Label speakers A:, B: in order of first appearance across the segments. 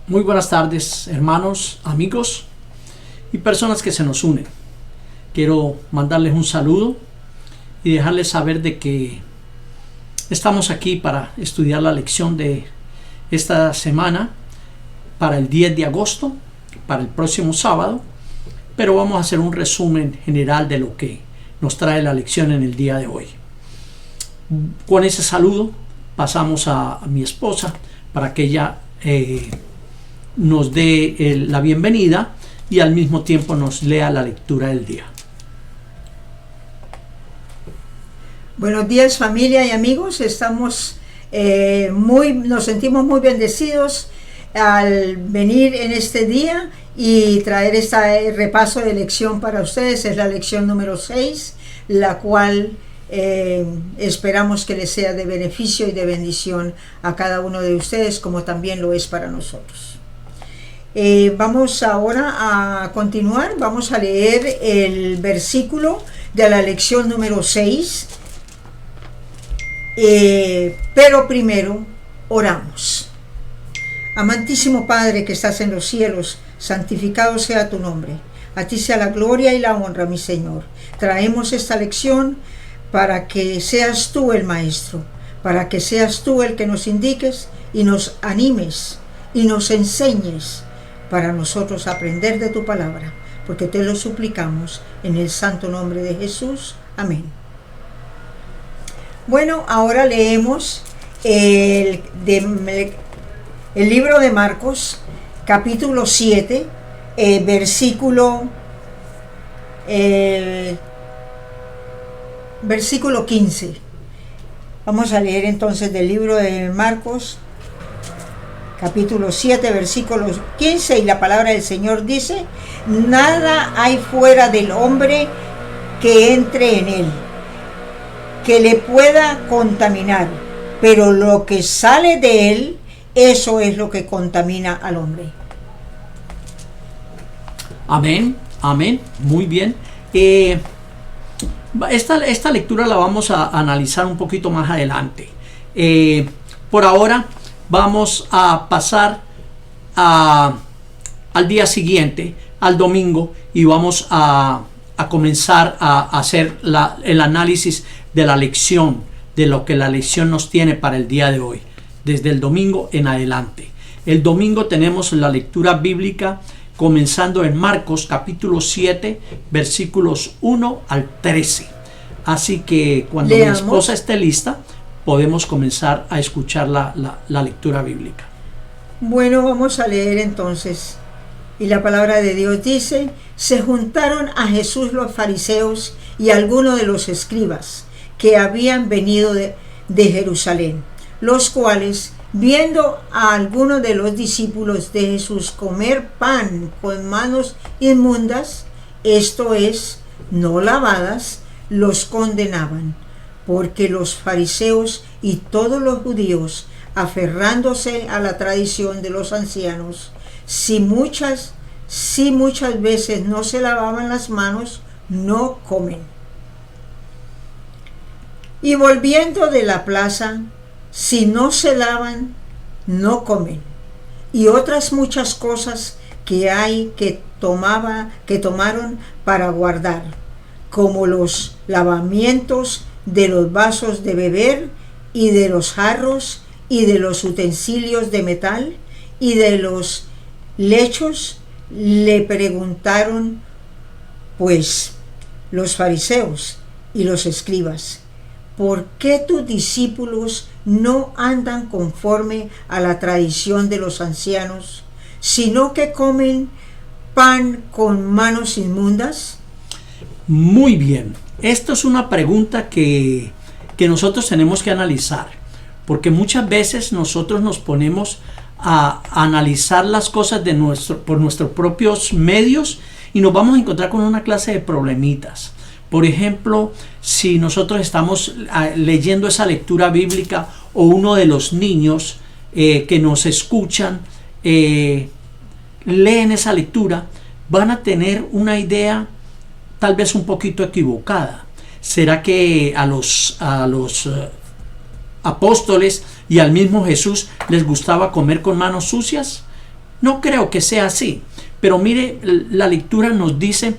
A: Muy buenas tardes, hermanos, amigos y personas que se nos unen. Quiero mandarles un saludo y dejarles saber de que estamos aquí para estudiar la lección de esta semana para el 10 de agosto, para el próximo sábado, pero vamos a hacer un resumen general de lo que nos trae la lección en el día de hoy. Con ese saludo pasamos a mi esposa para que ella nos dé la bienvenida y al mismo tiempo nos lea la lectura del día.
B: Buenos días, familia y amigos. Nos sentimos muy bendecidos al venir en este día y traer este repaso de lección para ustedes. Es la lección número 6, la cual esperamos que les sea de beneficio y de bendición a cada uno de ustedes, como también lo es para nosotros. Vamos ahora a continuar. Vamos a leer el versículo de la lección número 6. Pero primero oramos. Amantísimo Padre que estás en los cielos, santificado sea tu nombre. A ti sea la gloria y la honra, mi Señor. Traemos esta lección para que seas tú el maestro, para que seas tú el que nos indiques y nos animes y nos enseñes para nosotros aprender de tu palabra, porque te lo suplicamos en el santo nombre de Jesús. Amén. Bueno, ahora leemos el libro de Marcos, capítulo 7, versículo 15. Vamos a leer entonces del libro de Marcos, capítulo 7, versículo 15, y la palabra del Señor dice: nada hay fuera del hombre que entre en él, que le pueda contaminar, pero lo que sale de él, eso es lo que contamina al hombre.
A: Amén, amén, muy bien. Esta lectura la vamos a analizar un poquito más adelante. Por ahora vamos a pasar al día siguiente, al domingo, y vamos a comenzar a hacer el análisis de la lección, de lo que la lección nos tiene para el día de hoy, desde el domingo en adelante. El domingo tenemos la lectura bíblica comenzando en Marcos capítulo 7, versículos 1 al 13. Así que cuando
B: Leamos.
A: mi esposa esté lista, podemos comenzar a escuchar la lectura bíblica.
B: Bueno, vamos a leer entonces. Y la palabra de Dios dice: se juntaron a Jesús los fariseos y algunos de los escribas que habían venido de Jerusalén, los cuales, viendo a algunos de los discípulos de Jesús comer pan con manos inmundas, esto es, no lavadas, los condenaban, porque los fariseos y todos los judíos, aferrándose a la tradición de los ancianos, si muchas veces no se lavaban las manos, no comen. Y volviendo de la plaza, si no se lavan, no comen. Y otras muchas cosas que hay que tomaron para guardar, como los lavamientos de los vasos de beber y de los jarros y de los utensilios de metal y de los lechos. Le preguntaron pues los fariseos y los escribas: ¿por qué tus discípulos no andan conforme a la tradición de los ancianos, sino que comen pan con manos inmundas?
A: Muy bien, esto es una pregunta que nosotros tenemos que analizar, porque muchas veces nosotros nos ponemos a analizar las cosas por nuestros propios medios y nos vamos a encontrar con una clase de problemitas. Por ejemplo, si nosotros estamos leyendo esa lectura bíblica o uno de los niños que nos escuchan leen esa lectura, van a tener una idea tal vez un poquito equivocada. ¿Será que a los apóstoles y al mismo Jesús les gustaba comer con manos sucias? No creo que sea así, pero mire, la lectura nos dice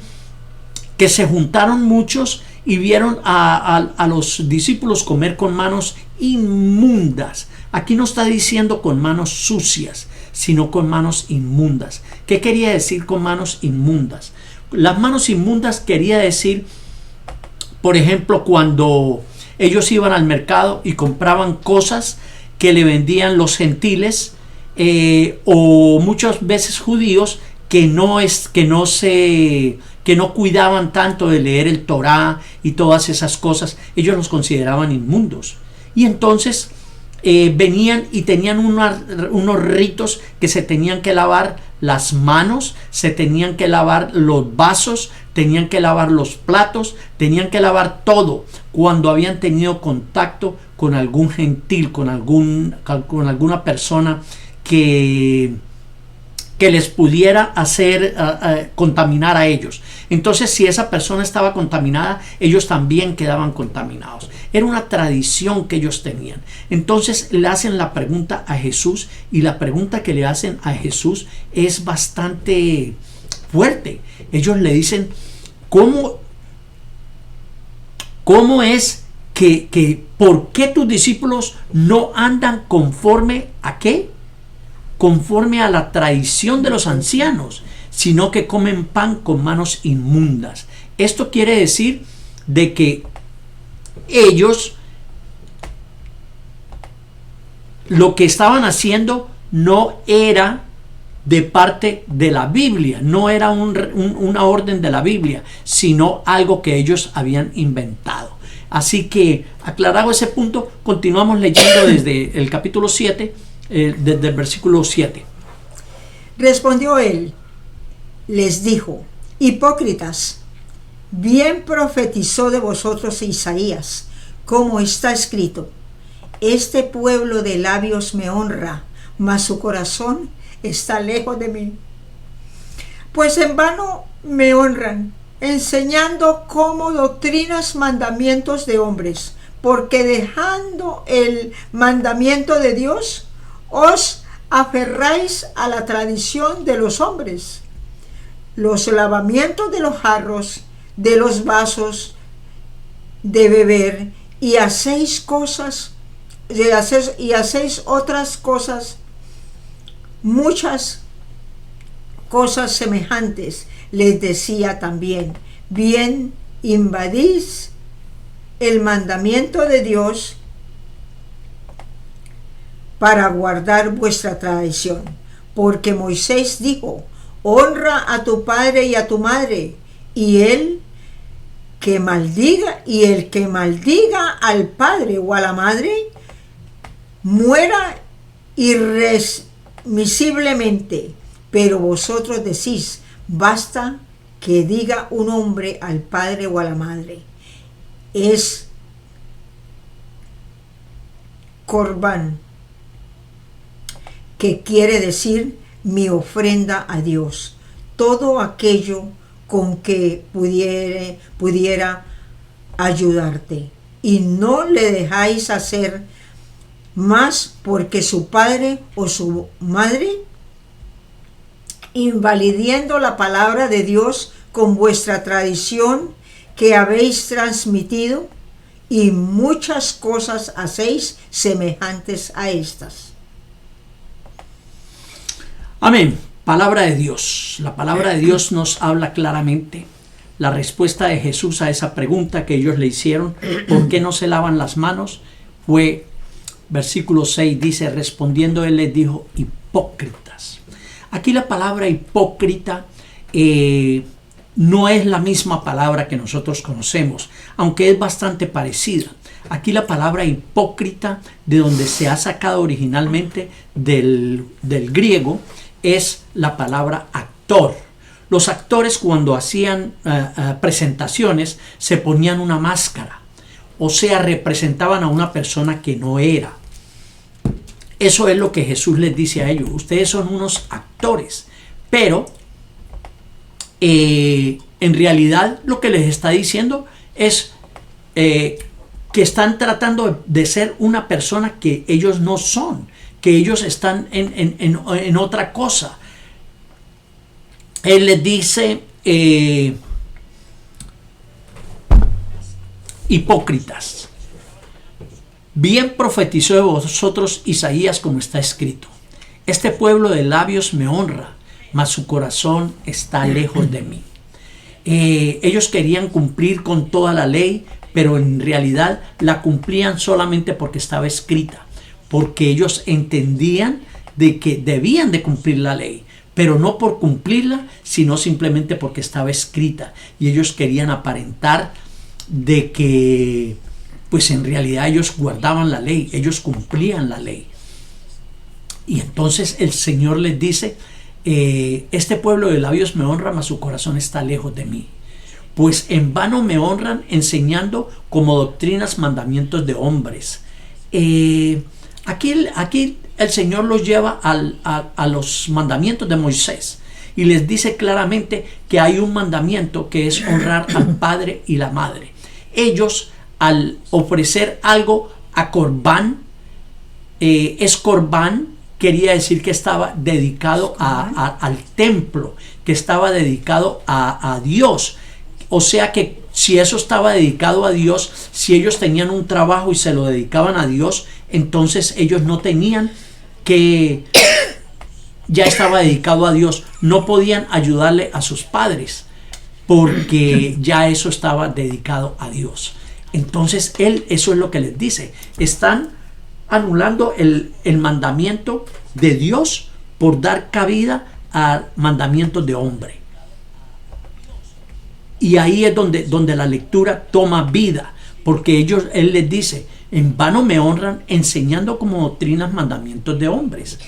A: que se juntaron muchos y vieron a los discípulos comer con manos inmundas. Aquí no está diciendo con manos sucias, sino con manos inmundas. ¿Qué quería decir con manos inmundas? Las manos inmundas quería decir, por ejemplo, cuando ellos iban al mercado y compraban cosas que le vendían los gentiles, o muchas veces judíos que no cuidaban tanto de leer el Torá y todas esas cosas. Ellos los consideraban inmundos, y entonces venían y tenían unos ritos que se tenían que lavar las manos, se tenían que lavar los vasos, tenían que lavar los platos, tenían que lavar todo cuando habían tenido contacto con algún gentil, con alguna persona que les pudiera hacer contaminar a ellos. Entonces, si esa persona estaba contaminada, ellos también quedaban contaminados. Era una tradición que ellos tenían. Entonces le hacen la pregunta a Jesús, y la pregunta que le hacen a Jesús es bastante fuerte. Ellos le dicen, ¿cómo es que por qué tus discípulos no andan conforme a qué? Conforme a la tradición de los ancianos, sino que comen pan con manos inmundas. Esto quiere decir de que ellos lo que estaban haciendo no era de parte de la Biblia, no era una orden de la Biblia, sino algo que ellos habían inventado. Así que, aclarado ese punto, continuamos leyendo desde el capítulo 7, desde el versículo 7.
B: Respondió él, les dijo, hipócritas, bien profetizó de vosotros Isaías, como está escrito, este pueblo de labios me honra, mas su corazón está lejos de mí. Pues en vano me honran, enseñando como doctrinas mandamientos de hombres, porque dejando el mandamiento de Dios, os aferráis a la tradición de los hombres. Los lavamientos de los jarros, de los vasos de beber, y hacéis otras cosas, muchas cosas semejantes, les decía también, bien invadís el mandamiento de Dios para guardar vuestra tradición, porque Moisés dijo, honra a tu padre y a tu madre, y el que maldiga al padre o a la madre muera irremisiblemente. Pero vosotros decís, basta que diga un hombre al padre o a la madre, es corbán, que quiere decir mi ofrenda a Dios, todo aquello con que pudiera ayudarte, y no le dejáis hacer más, porque su padre o su madre, invalidiendo la palabra de Dios con vuestra tradición que habéis transmitido, y muchas cosas hacéis semejantes a estas.
A: Amén. Palabra de Dios. La palabra de Dios nos habla claramente. La respuesta de Jesús a esa pregunta que ellos le hicieron, ¿por qué no se lavan las manos?, fue, versículo 6 dice, respondiendo él les dijo, hipócritas. Aquí la palabra hipócrita no es la misma palabra que nosotros conocemos, aunque es bastante parecida. Aquí la palabra hipócrita, de donde se ha sacado originalmente del griego, es la palabra actor. Los actores, cuando hacían presentaciones, se ponían una máscara, o sea, representaban a una persona que no era. Eso es lo que Jesús les dice a ellos. Ustedes son unos actores, pero en realidad lo que les está diciendo es que están tratando de ser una persona que ellos no son, que ellos están en otra cosa. Él les dice, hipócritas, bien profetizó de vosotros Isaías como está escrito. Este pueblo de labios me honra, mas su corazón está lejos de mí. Ellos querían cumplir con toda la ley, pero en realidad la cumplían solamente porque estaba escrita, porque ellos entendían de que debían de cumplir la ley, pero no por cumplirla, sino simplemente porque estaba escrita. Y ellos querían aparentar de que, pues en realidad ellos guardaban la ley, ellos cumplían la ley. Y entonces el Señor les dice, este pueblo de labios me honra, mas su corazón está lejos de mí. Pues en vano me honran enseñando como doctrinas mandamientos de hombres. Aquí el Señor los lleva a los mandamientos de Moisés y les dice claramente que hay un mandamiento que es honrar al padre y la madre. Ellos, al ofrecer algo a Corbán, Corbán quería decir que estaba dedicado al templo, que estaba dedicado a Dios. O sea que si eso estaba dedicado a Dios, si ellos tenían un trabajo y se lo dedicaban a Dios, entonces ellos no tenían que, ya estaba dedicado a Dios, no podían ayudarle a sus padres, porque ya eso estaba dedicado a Dios. Entonces Él, eso es lo que les dice, están anulando el mandamiento de Dios por dar cabida a mandamientos de hombre. Y ahí es donde la lectura toma vida, porque Él les dice, en vano me honran enseñando como doctrinas mandamientos de hombres,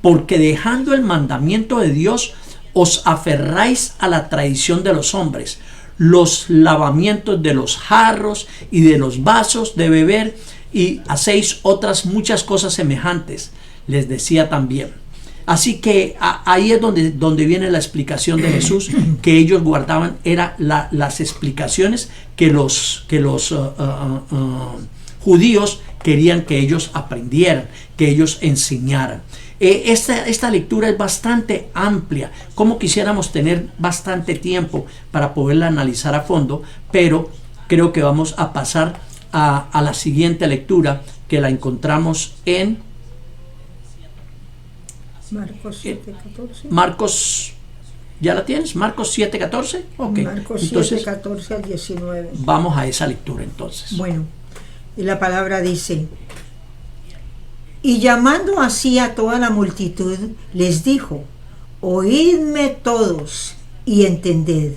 A: porque dejando el mandamiento de Dios os aferráis a la tradición de los hombres, los lavamientos de los jarros y de los vasos de beber, y hacéis otras muchas cosas semejantes, les decía también. Así que ahí es donde viene la explicación de Jesús, que ellos guardaban, eran las explicaciones que los judíos querían que ellos aprendieran, que ellos enseñaran. Esta lectura es bastante amplia, como quisiéramos tener bastante tiempo para poderla analizar a fondo, pero creo que vamos a pasar a la siguiente lectura, que la encontramos en
B: Marcos 7:14.
A: Marcos, ¿ya la tienes? Marcos 7:14. Ok.
B: Marcos
A: Entonces,
B: 7:14 al 19.
A: vamos a esa lectura entonces.
B: Bueno, y la palabra dice: y llamando así a toda la multitud, les dijo: oídme todos y entended.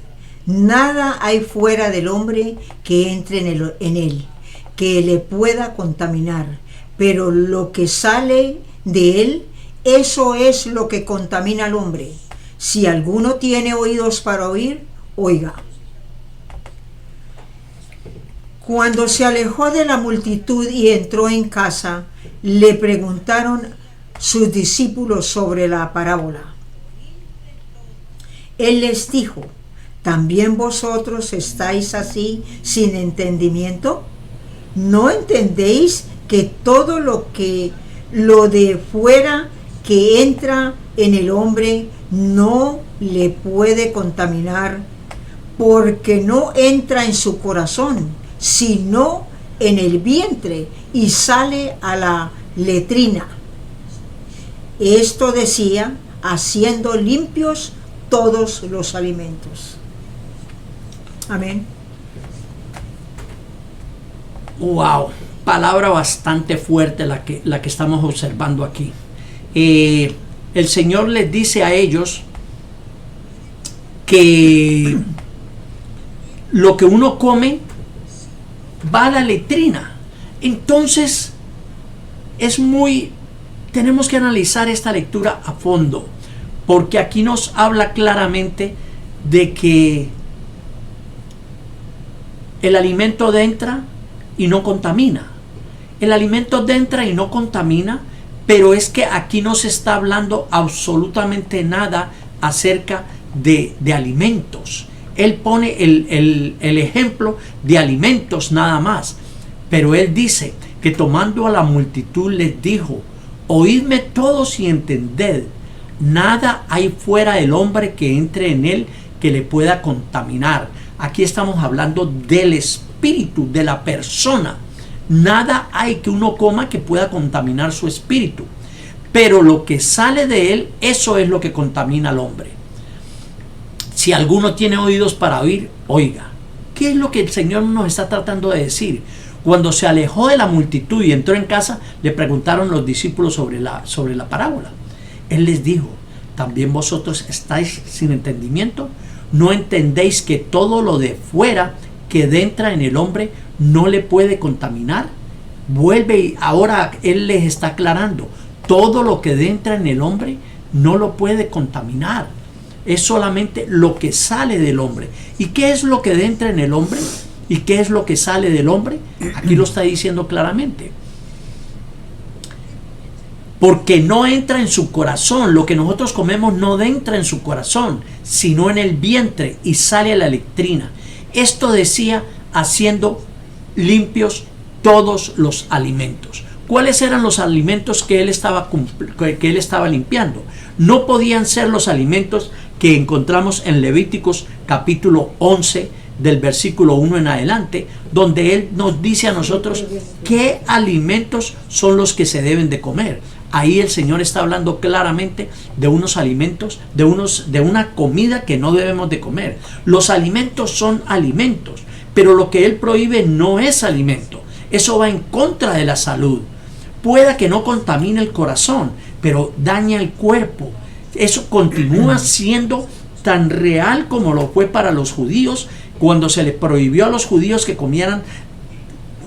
B: Nada hay fuera del hombre que entre en él, que le pueda contaminar, pero lo que sale de él, eso es lo que contamina al hombre. Si alguno tiene oídos para oír, oiga. Cuando se alejó de la multitud y entró en casa, le preguntaron sus discípulos sobre la parábola. Él les dijo: ¿también vosotros estáis así sin entendimiento? ¿No entendéis que todo lo de fuera que entra en el hombre no le puede contaminar, porque no entra en su corazón, sino en el vientre y sale a la letrina? Esto decía, haciendo limpios todos los alimentos. Amén.
A: Wow, palabra bastante fuerte la que estamos observando aquí. El Señor les dice a ellos que lo que uno come va a la letrina. Entonces tenemos que analizar esta lectura a fondo, porque aquí nos habla claramente de que el alimento entra y no contamina. El alimento entra y no contamina, pero es que aquí no se está hablando absolutamente nada acerca de alimentos. Él pone el ejemplo de alimentos nada más, pero él dice que tomando a la multitud les dijo: oídme todos y entended, Nada hay fuera del hombre que entre en él que le pueda contaminar. Aquí estamos hablando del espíritu, de la persona. Nada hay que uno coma que pueda contaminar su espíritu. Pero lo que sale de él, eso es lo que contamina al hombre. Si alguno tiene oídos para oír, oiga. ¿Qué es lo que el Señor nos está tratando de decir? Cuando se alejó de la multitud y entró en casa, le preguntaron los discípulos sobre la parábola. Él les dijo: ¿también vosotros estáis sin entendimiento? ¿No entendéis que todo lo de fuera que entra en el hombre no le puede contaminar? Vuelve y ahora Él les está aclarando. Todo lo que entra en el hombre no lo puede contaminar. Es solamente lo que sale del hombre. ¿Y qué es lo que entra en el hombre? ¿Y qué es lo que sale del hombre? Aquí lo está diciendo claramente. Porque no entra en su corazón. Lo que nosotros comemos no entra en su corazón, sino en el vientre y sale a la letrina. Esto decía haciendo limpios todos los alimentos. ¿Cuáles eran los alimentos que él estaba limpiando? No podían ser los alimentos que encontramos en Levíticos capítulo 11 del versículo 1 en adelante, donde él nos dice a nosotros qué alimentos son los que se deben de comer. Ahí el Señor está hablando claramente de unos alimentos, de una comida que no debemos de comer. Los alimentos son alimentos, pero lo que Él prohíbe no es alimento. Eso va en contra de la salud. Pueda que no contamine el corazón, pero daña el cuerpo. Eso continúa siendo tan real como lo fue para los judíos, cuando se les prohibió a los judíos que comieran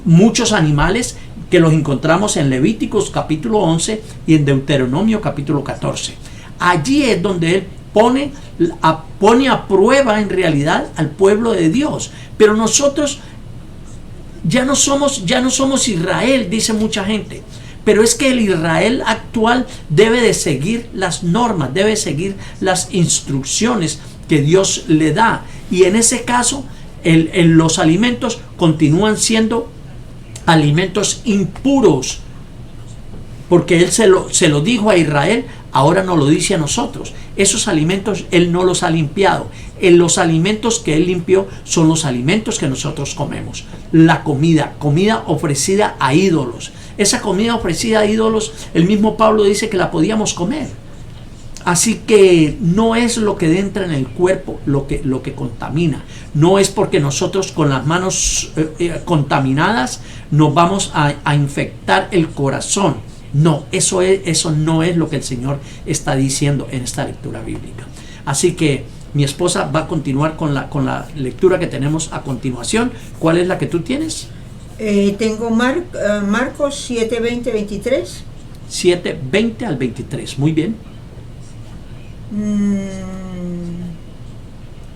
A: muchos animales, que los encontramos en Levíticos capítulo 11 y en Deuteronomio capítulo 14. Allí es donde Él pone a prueba en realidad al pueblo de Dios. Pero nosotros ya no somos Israel, dice mucha gente. Pero es que el Israel actual debe de seguir las normas, debe seguir las instrucciones que Dios le da. Y en ese caso, los alimentos continúan siendo alimentos impuros, porque Él se lo dijo a Israel, ahora nos lo dice a nosotros. Esos alimentos Él no los ha limpiado. Los alimentos que Él limpió son los alimentos que nosotros comemos. La comida ofrecida a ídolos. Esa comida ofrecida a ídolos, el mismo Pablo dice que la podíamos comer. Así que no es lo que entra en el cuerpo lo que contamina. No es porque nosotros con las manos contaminadas nos vamos a infectar el corazón. No, eso no es lo que el Señor está diciendo en esta lectura bíblica. Así que mi esposa va a continuar con la lectura que tenemos a continuación. ¿Cuál es la que tú tienes?
B: Tengo Marcos 7, 20, 23.
A: 7, 20 al 23. Muy bien.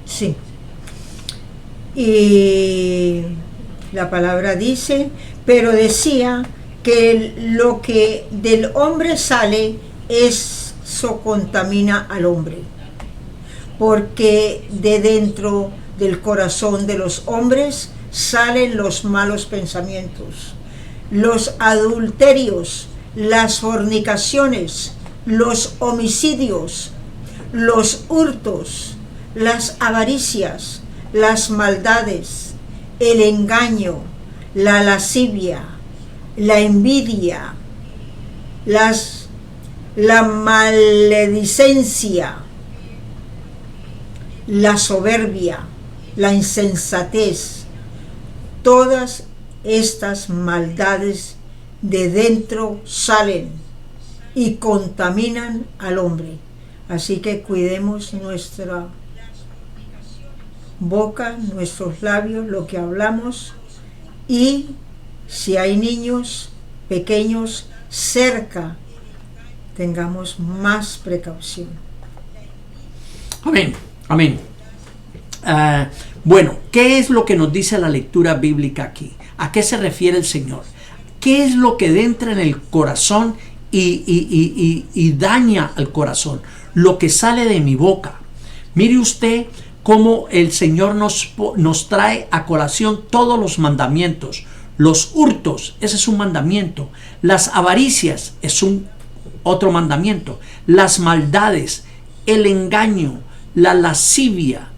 B: Sí. Y la palabra dice: pero decía que lo que del hombre sale, eso contamina al hombre, porque de dentro del corazón de los hombres salen los malos pensamientos, los adulterios, las fornicaciones, los homicidios, los hurtos, las avaricias, las maldades, el engaño, la lascivia, la envidia, la maledicencia, la soberbia, la insensatez. Todas estas maldades de dentro salen y contaminan al hombre. Así que cuidemos nuestra boca, nuestros labios, lo que hablamos, y si hay niños pequeños cerca, tengamos más precaución.
A: Amén, amén. Bueno, ¿qué es lo que nos dice la lectura bíblica aquí? ¿A qué se refiere el Señor? ¿Qué es lo que entra en el corazón y daña al corazón? Lo que sale de mi boca. Mire usted cómo el Señor nos trae a colación todos los mandamientos. Los hurtos, ese es un mandamiento. Las avaricias es un otro mandamiento. Las maldades, el engaño, la lascivia,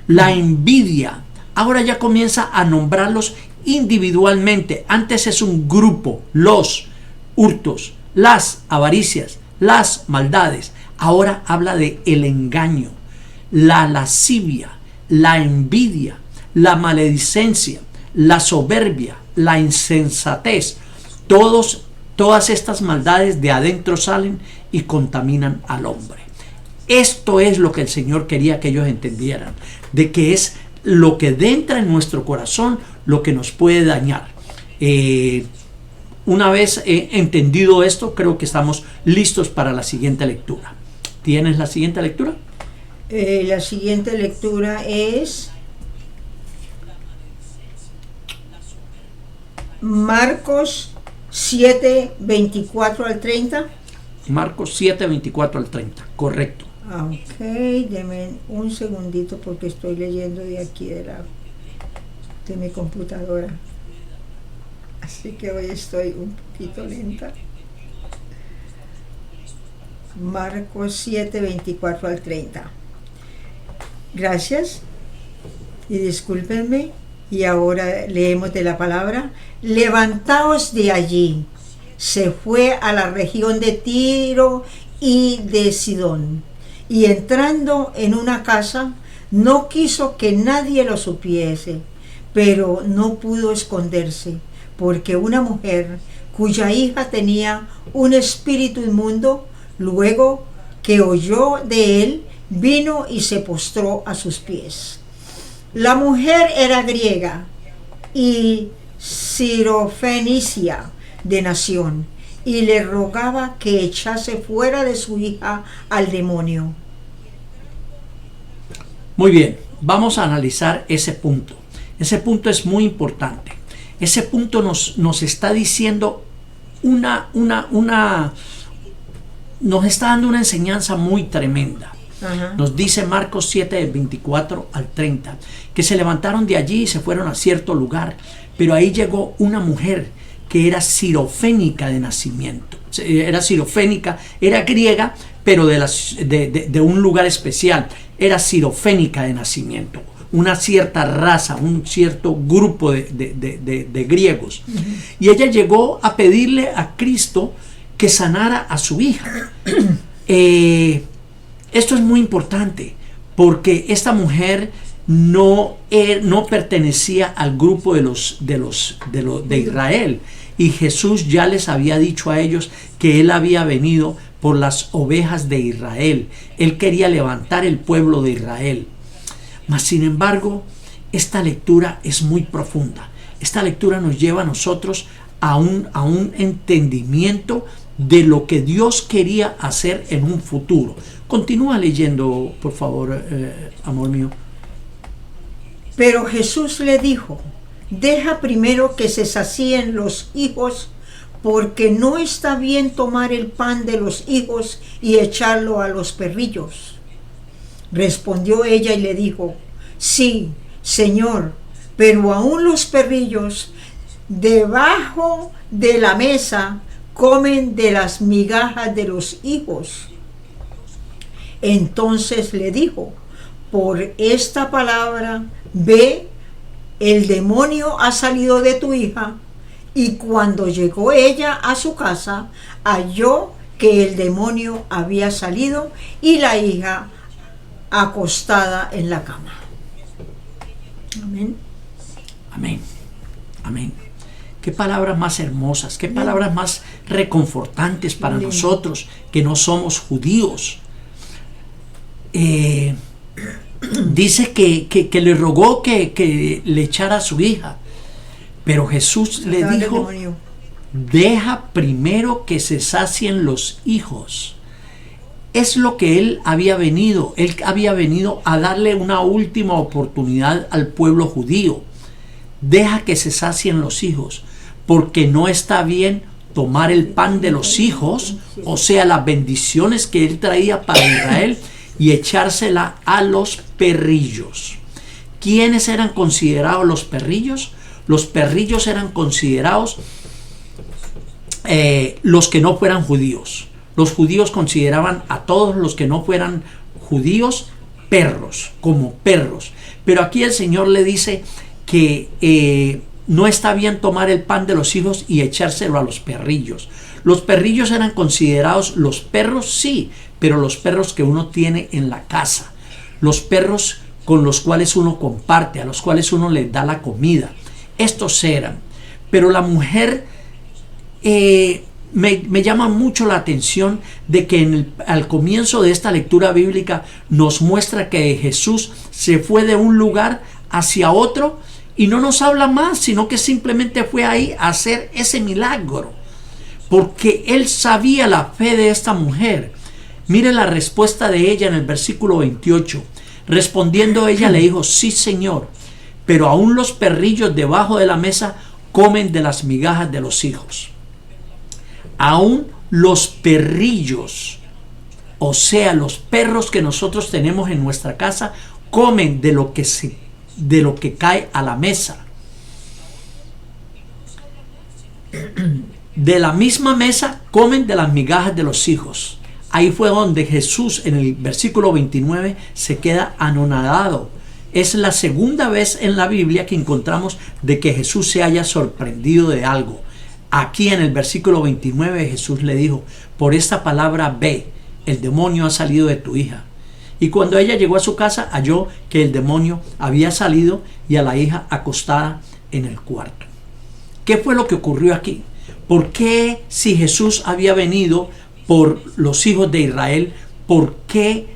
A: la envidia. Ahora ya comienza a nombrarlos individualmente. Antes es un grupo, los hurtos, las avaricias, las maldades. Ahora habla de el engaño, la lascivia, la envidia, la maledicencia, la soberbia, la insensatez. Todas estas maldades de adentro salen y contaminan al hombre. Esto es lo que el Señor quería que ellos entendieran, de que es lo que entra en nuestro corazón lo que nos puede dañar. Una vez entendido esto, creo que estamos listos para la siguiente lectura. ¿Tienes la siguiente lectura?
B: La siguiente lectura es Marcos 7, 24 al 30.
A: Marcos 7, 24 al 30, correcto.
B: Ok, denme un segundito porque estoy leyendo de aquí de mi computadora. Así que hoy estoy un poquito lenta. Marcos 7, 24 al 30. Gracias y discúlpenme. Y ahora leemos de la palabra. Levantaos de allí. Se fue a la región de Tiro y de Sidón. Y entrando en una casa, no quiso que nadie lo supiese, pero no pudo esconderse, porque una mujer cuya hija tenía un espíritu inmundo, luego que oyó de él, vino y se postró a sus pies. La mujer era griega y sirofenicia de nación, y le rogaba que echase fuera de su hija al demonio.
A: Muy bien, vamos a analizar ese punto. Ese punto es muy importante. Ese punto nos está diciendo nos está dando una enseñanza muy tremenda.
B: Ajá.
A: Nos dice Marcos 7, del 24 al 30, que se levantaron de allí y se fueron a cierto lugar, pero ahí llegó una mujer que era sirofénica de nacimiento. Era sirofénica, era griega, pero de un lugar especial. Era sirofénica de nacimiento. Una cierta raza, un cierto grupo de griegos. Uh-huh. Y ella llegó a pedirle a Cristo que sanara a su hija. Esto es muy importante, porque esta mujer no pertenecía al grupo de Israel, y Jesús ya les había dicho a ellos que él había venido por las ovejas de Israel. Él quería levantar el pueblo de Israel. Mas sin embargo, esta lectura es muy profunda. Esta lectura nos lleva a nosotros a un entendimiento de lo que Dios quería hacer en un futuro. Continúa leyendo, por favor, amor mío.
B: Pero Jesús le dijo: deja primero que se sacíen los hijos, porque no está bien tomar el pan de los hijos y echarlo a los perrillos. Respondió ella y le dijo: sí, Señor, pero aún los perrillos debajo de la mesa comen de las migajas de los hijos. Entonces le dijo: por esta palabra, ve, el demonio ha salido de tu hija. Y cuando llegó ella a su casa, halló que el demonio había salido y la hija acostada en la cama. Amén.
A: Amén. Amén. Qué palabras más hermosas, qué palabras más reconfortantes para nosotros que no somos judíos. Dice que le rogó que le echara a su hija, pero Jesús le dijo: deja primero que se sacien los hijos. Es lo que él había venido a darle una última oportunidad al pueblo judío. Deja que se sacien los hijos, porque no está bien tomar el pan de los hijos, o sea, las bendiciones que él traía para Israel, y echársela a los perrillos. ¿Quiénes eran considerados los perrillos? Los perrillos eran considerados los que no fueran judíos, Los judíos consideraban a todos los que no fueran judíos perros, como perros. Pero aquí el Señor le dice que no está bien tomar el pan de los hijos y echárselo a los perrillos. Los perrillos eran considerados los perros, sí, pero los perros que uno tiene en la casa. Los perros con los cuales uno comparte, a los cuales uno les da la comida. Estos eran. Pero la mujer me llama mucho la atención de que al comienzo de esta lectura bíblica nos muestra que Jesús se fue de un lugar hacia otro y no nos habla más, sino que simplemente fue ahí a hacer ese milagro, porque él sabía la fe de esta mujer. Mire la respuesta de ella en el versículo 28. Respondiendo ella le dijo: sí, Señor, pero aún los perrillos debajo de la mesa comen de las migajas de los hijos. Aún los perrillos, o sea, los perros que nosotros tenemos en nuestra casa, comen de lo que cae a la mesa. De la misma mesa comen de las migajas de los hijos. Ahí fue donde Jesús, en el versículo 29, se queda anonadado. Es la segunda vez en la Biblia que encontramos de que Jesús se haya sorprendido de algo. Aquí en el versículo 29 Jesús le dijo: por esta palabra ve, el demonio ha salido de tu hija. Y cuando ella llegó a su casa, halló que el demonio había salido y a la hija acostada en el cuarto. ¿Qué fue lo que ocurrió aquí? ¿Por qué, si Jesús había venido por los hijos de Israel, por qué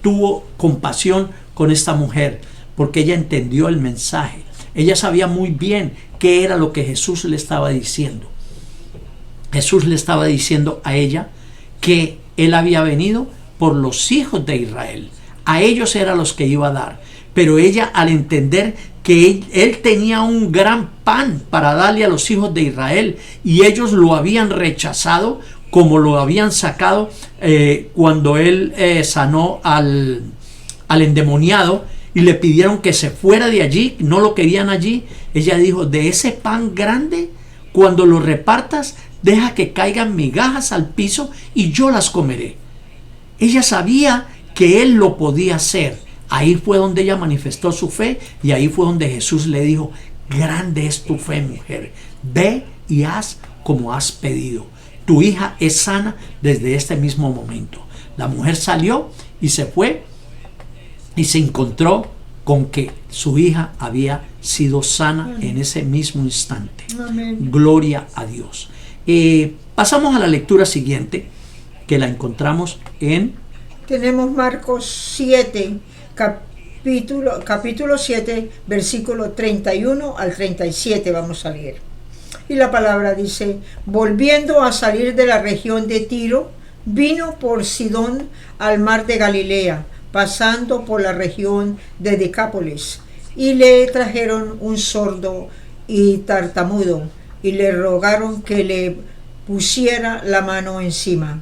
A: tuvo compasión con esta mujer? Porque ella entendió el mensaje. Ella sabía muy bien qué era lo que Jesús le estaba diciendo. Jesús le estaba diciendo a ella que él había venido por los hijos de Israel. A ellos era los que iba a dar. Pero ella, al entender que él tenía un gran pan para darle a los hijos de Israel y ellos lo habían rechazado, como lo habían sacado cuando él sanó al endemoniado y le pidieron que se fuera de allí, no lo querían allí. Ella dijo: de ese pan grande, cuando lo repartas, deja que caigan migajas al piso y yo las comeré. Ella sabía que él lo podía hacer. Ahí fue donde ella manifestó su fe y ahí fue donde Jesús le dijo: grande es tu fe, mujer, ve y haz como has pedido. Tu hija es sana desde este mismo momento. La mujer salió y se fue y se encontró con que su hija había sido sana en ese mismo instante.
B: Amén.
A: Gloria a Dios. Pasamos a la lectura siguiente, que la encontramos en...
B: Tenemos Marcos 7, capítulo 7, versículo 31 al 37, vamos a leer. Y la palabra dice: volviendo a salir de la región de Tiro, vino por Sidón al mar de Galilea, pasando por la región de Decápolis, y le trajeron un sordo y tartamudo, y le rogaron que le pusiera la mano encima.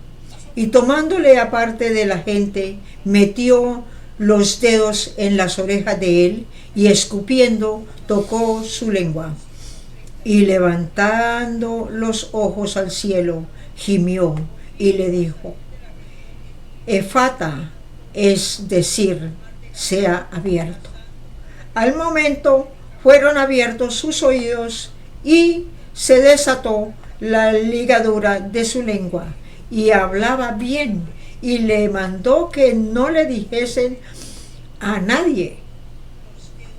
B: Y tomándole aparte de la gente, metió los dedos en las orejas de él, y escupiendo, tocó su lengua. Y levantando los ojos al cielo, gimió, y le dijo: Efata, es decir, sea abierto. Al momento fueron abiertos sus oídos y se desató la ligadura de su lengua y hablaba bien, y le mandó que no le dijesen a nadie.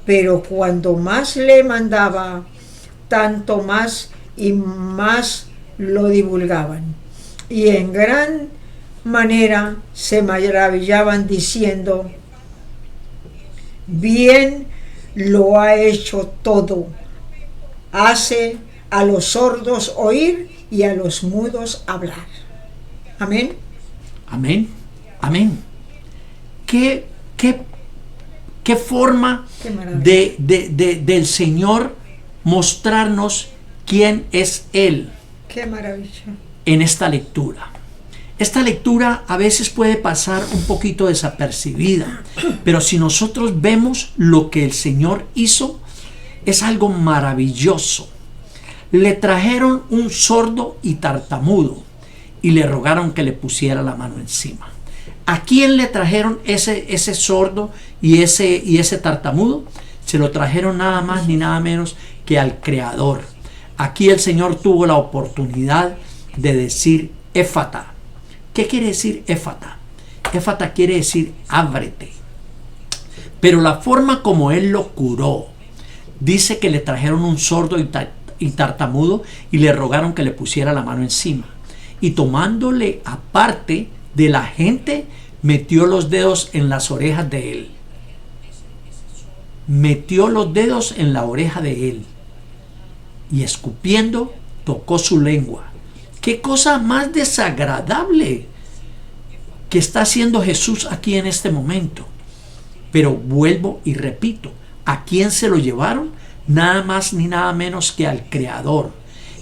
B: Pero cuando más le mandaba, tanto más y más lo divulgaban, y en gran manera se maravillaban diciendo: bien lo ha hecho todo, hace a los sordos oír y a los mudos hablar. Amén.
A: Amén. Amén. ¿Qué forma del Señor mostrarnos quién es Él?
B: Qué maravilla.
A: En esta lectura. Esta lectura a veces puede pasar un poquito desapercibida, pero si nosotros vemos lo que el Señor hizo, es algo maravilloso. Le trajeron un sordo y tartamudo, y le rogaron que le pusiera la mano encima. ¿A quién le trajeron ese sordo y ese tartamudo? Se lo trajeron nada más ni nada menos que al Creador. Aquí el Señor tuvo la oportunidad de decir Éfata. ¿Qué quiere decir Éfata? Éfata quiere decir ábrete. Pero la forma como Él lo curó, dice que le trajeron un sordo y tartamudo y le rogaron que le pusiera la mano encima. Y tomándole aparte de la gente, metió los dedos en las orejas de él. Metió los dedos en la oreja de él. Y escupiendo, tocó su lengua. ¡Qué cosa más desagradable que está haciendo Jesús aquí en este momento! Pero vuelvo y repito, ¿a quién se lo llevaron? Nada más ni nada menos que al Creador.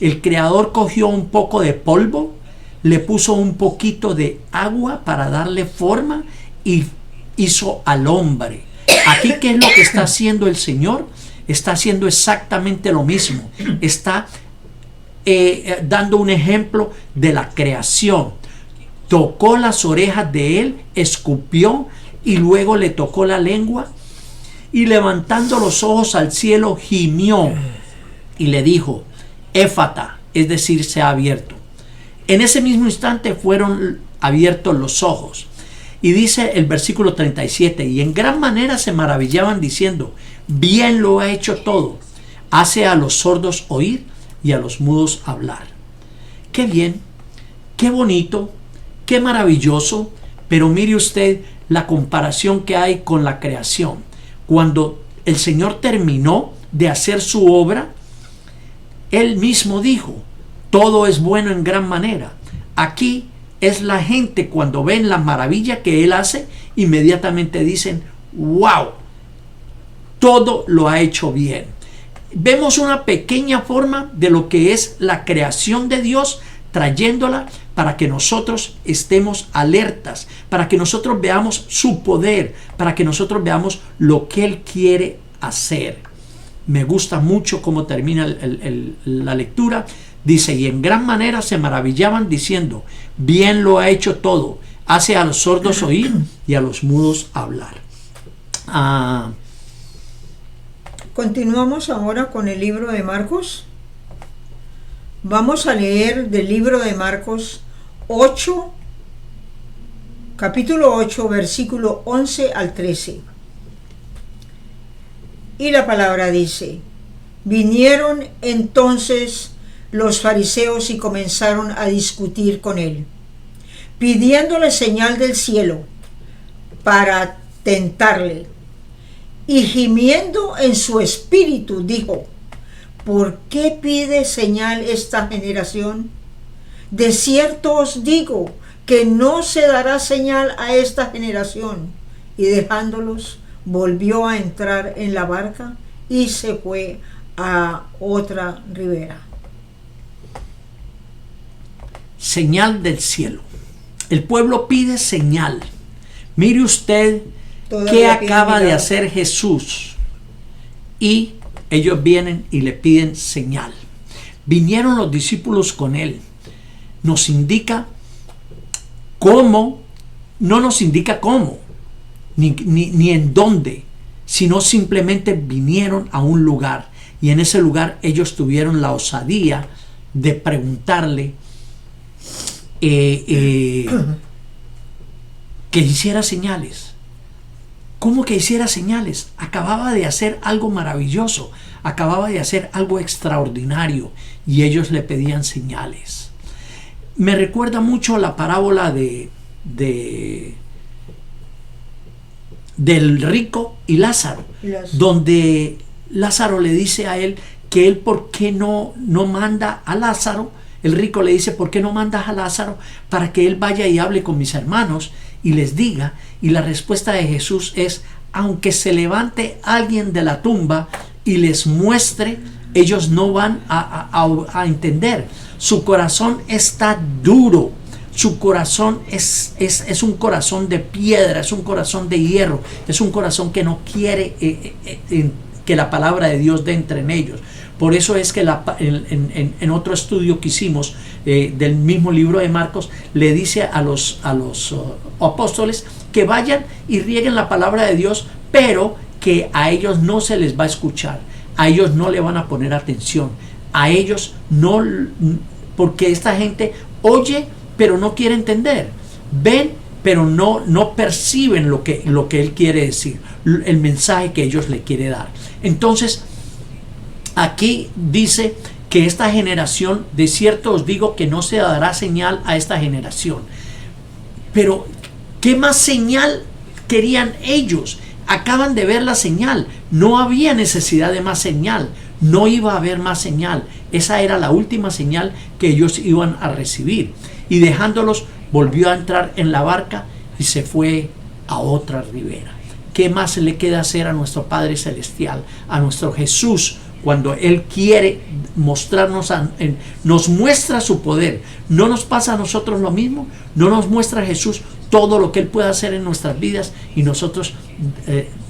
A: El Creador cogió un poco de polvo, le puso un poquito de agua para darle forma y hizo al hombre. Aquí, ¿qué es lo que está haciendo el Señor? Está haciendo exactamente lo mismo. Está dando un ejemplo de la creación. Tocó las orejas de él, escupió y luego le tocó la lengua y levantando los ojos al cielo gimió y le dijo Éfata, es decir, se ha abierto. En ese mismo instante fueron abiertos los ojos. Y dice el versículo 37, y en gran manera se maravillaban diciendo, bien lo ha hecho todo, hace a los sordos oír y a los mudos hablar. Qué bien, qué bonito, qué maravilloso, pero mire usted la comparación que hay con la creación. Cuando el Señor terminó de hacer su obra, Él mismo dijo, todo es bueno en gran manera. Aquí es la gente cuando ven la maravilla que Él hace, inmediatamente dicen, wow, todo lo ha hecho bien. Vemos una pequeña forma de lo que es la creación de Dios, trayéndola para que nosotros estemos alertas, para que nosotros veamos su poder, para que nosotros veamos lo que Él quiere hacer. Me gusta mucho cómo termina la lectura. Dice, y en gran manera se maravillaban diciendo, bien lo ha hecho todo, hace a los sordos oír y a los mudos hablar.
B: Continuamos ahora con el libro de Marcos. Vamos a leer del libro de Marcos 8, capítulo 8, versículo 11 al 13. Y la palabra dice, vinieron entonces los fariseos y comenzaron a discutir con él, pidiéndole señal del cielo para tentarle. Y gimiendo en su espíritu dijo, ¿por qué pide señal esta generación? De cierto os digo que no se dará señal a esta generación. Y dejándolos, volvió a entrar en la barca y se fue a otra ribera.
A: Señal del cielo. El pueblo pide señal. Mire usted qué acaba de hacer Jesús. Y ellos vienen y le piden señal. Vinieron los discípulos con él. Nos indica cómo, no nos indica cómo, ni en dónde, sino simplemente vinieron a un lugar. Y en ese lugar ellos tuvieron la osadía de preguntarle que hiciera señales. ¿Cómo que hiciera señales? Acababa de hacer algo maravilloso, acababa de hacer algo extraordinario y ellos le pedían señales. Me recuerda mucho la parábola del rico y Lázaro, donde Lázaro le dice a él que él por qué no manda a Lázaro. El rico le dice, ¿por qué no mandas a Lázaro para que él vaya y hable con mis hermanos y les diga? Y la respuesta de Jesús es, aunque se levante alguien de la tumba y les muestre, ellos no van a entender. Su corazón está duro. Su corazón es un corazón de piedra, es un corazón de hierro, es un corazón que no quiere que la palabra de Dios entre en ellos. Por eso es que en otro estudio que hicimos del mismo libro de Marcos, le dice a los apóstoles que vayan y rieguen la palabra de Dios, pero que a ellos no se les va a escuchar, a ellos no le van a poner atención, a ellos no, porque esta gente oye pero no quiere entender, ven pero no perciben lo que él quiere decir, el mensaje que ellos le quiere dar. Entonces aquí dice que esta generación, de cierto os digo que no se dará señal a esta generación. Pero ¿qué más señal querían ellos? Acaban de ver la señal, no había necesidad de más señal, no iba a haber más señal, esa era la última señal que ellos iban a recibir. Y dejándolos, volvió a entrar en la barca y se fue a otra ribera. ¿Qué más le queda hacer a nuestro Padre Celestial, a nuestro Jesús, cuando Él quiere mostrarnos, nos muestra su poder? ¿No nos pasa a nosotros lo mismo? ¿No nos muestra Jesús todo lo que Él puede hacer en nuestras vidas y nosotros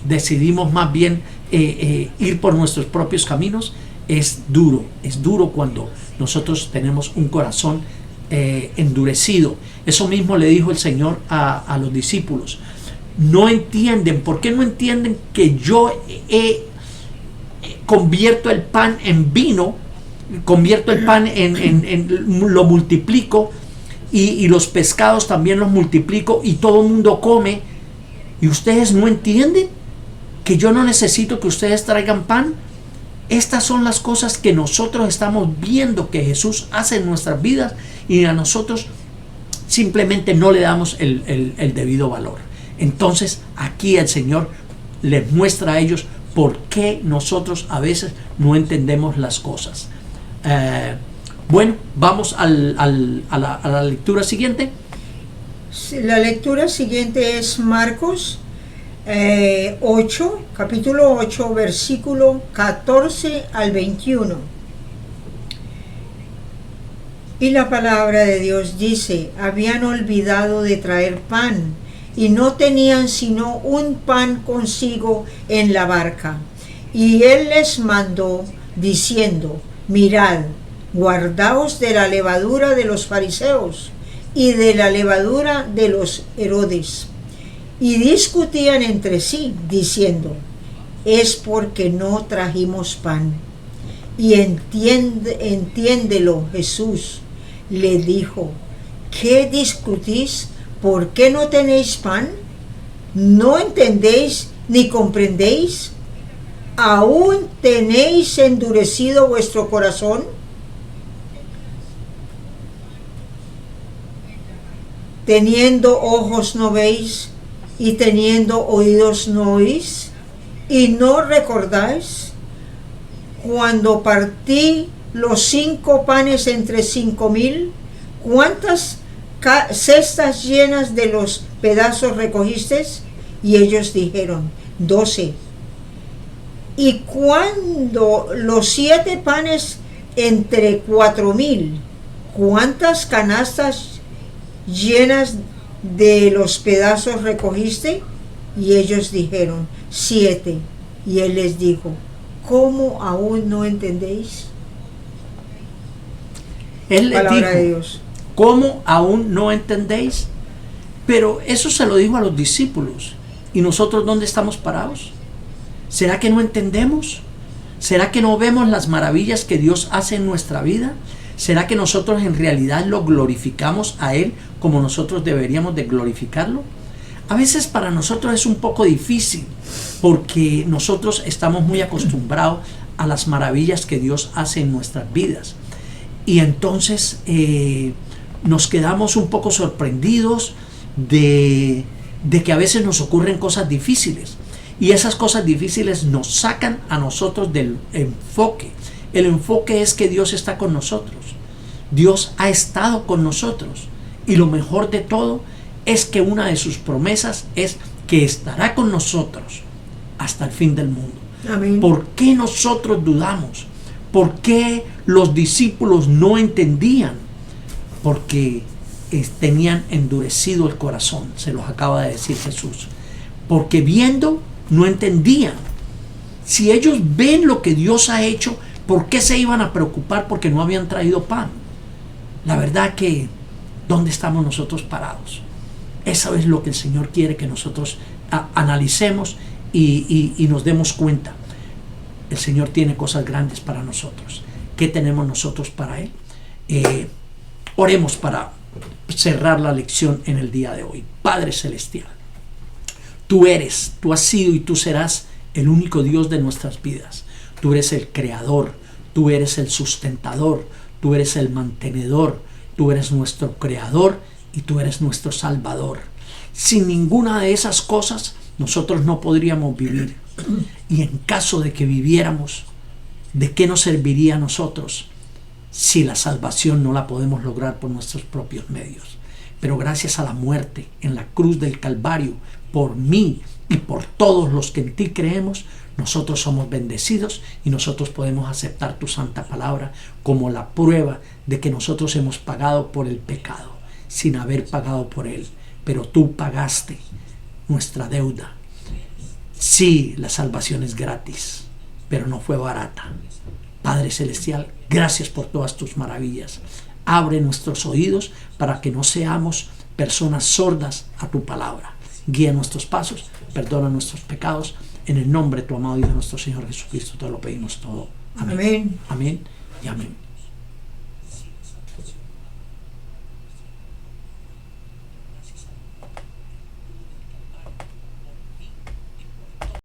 A: decidimos más bien ir por nuestros propios caminos? Es duro cuando nosotros tenemos un corazón endurecido. Eso mismo le dijo el Señor a los discípulos. No entienden. ¿Por qué no entienden que yo convierto el pan en vino, convierto el pan lo multiplico y los pescados también los multiplico y todo el mundo come, y ustedes no entienden que yo no necesito que ustedes traigan pan? Estas son las cosas que nosotros estamos viendo que Jesús hace en nuestras vidas y a nosotros simplemente no le damos el debido valor. Entonces aquí el Señor les muestra a ellos por qué nosotros a veces no entendemos las cosas. Bueno, vamos a la lectura siguiente.
B: La lectura siguiente es Marcos 8, capítulo 8, versículo 14 al 21. Y la palabra de Dios dice: habían olvidado de traer pan, y no tenían sino un pan consigo en la barca. Y él les mandó, diciendo: mirad, guardaos de la levadura de los fariseos y de la levadura de los Herodes. Y discutían entre sí, diciendo: es porque no trajimos pan. Y entiéndelo Jesús, le dijo: ¿qué discutís? ¿Por qué no tenéis pan? ¿No entendéis ni comprendéis? ¿Aún tenéis endurecido vuestro corazón? Teniendo ojos no veis, y teniendo oídos no oís, y no recordáis cuando partí los 5 panes entre 5,000, ¿cuántas cestas llenas de los pedazos recogisteis? Y ellos dijeron: 12. Y cuando los 7 panes entre 4,000, ¿cuántas canastas llenas de los pedazos recogiste? Y ellos dijeron: 7. Y él les dijo: ¿cómo aún no entendéis?
A: Él les
B: Palabra de
A: dijo:
B: Dios.
A: ¿cómo aún no entendéis? Pero eso se lo dijo a los discípulos. ¿Y nosotros dónde estamos parados? ¿Será que no entendemos? ¿Será que no vemos las maravillas que Dios hace en nuestra vida? ¿Será que nosotros en realidad lo glorificamos a Él como nosotros deberíamos de glorificarlo? A veces para nosotros es un poco difícil porque nosotros estamos muy acostumbrados a las maravillas que Dios hace en nuestras vidas. Y entonces nos quedamos un poco sorprendidos de que a veces nos ocurren cosas difíciles. Y esas cosas difíciles nos sacan a nosotros del enfoque. El enfoque es que Dios está con nosotros. Dios ha estado con nosotros. Y lo mejor de todo es que una de sus promesas es que estará con nosotros hasta el fin del mundo.
B: Amén.
A: ¿Por qué nosotros dudamos? ¿Por qué los discípulos no entendían? Porque tenían endurecido el corazón, se los acaba de decir Jesús. Porque viendo no entendían. Si ellos ven lo que Dios ha hecho, ¿Por qué se iban a preocupar porque no habían traído pan? La verdad que, ¿dónde estamos nosotros parados? Eso es lo que el Señor quiere que nosotros analicemos y nos demos cuenta. El Señor tiene cosas grandes para nosotros. ¿Qué tenemos nosotros para Él? Oremos para cerrar la lección en el día de hoy. Padre Celestial, tú has sido y tú serás el único Dios de nuestras vidas. Tú eres el creador, tú eres el sustentador, tú eres el mantenedor, tú eres nuestro creador y tú eres nuestro salvador. Sin ninguna de esas cosas nosotros no podríamos vivir. Y en caso de que viviéramos, ¿de qué nos serviría a nosotros si la salvación no la podemos lograr por nuestros propios medios? Pero gracias a la muerte en la cruz del Calvario, por mí y por todos los que en ti creemos, nosotros somos bendecidos y nosotros podemos aceptar tu santa palabra como la prueba de que nosotros hemos pagado por el pecado sin haber pagado por él. Pero tú pagaste nuestra deuda. Sí, la salvación es gratis, pero no fue barata. Padre Celestial, gracias por todas tus maravillas. Abre nuestros oídos para que no seamos personas sordas a tu palabra. Guía nuestros pasos, perdona nuestros pecados. En el nombre de tu amado Hijo, nuestro Señor Jesucristo, te lo pedimos todo. Amén.
B: Amén.
A: Amén y amén.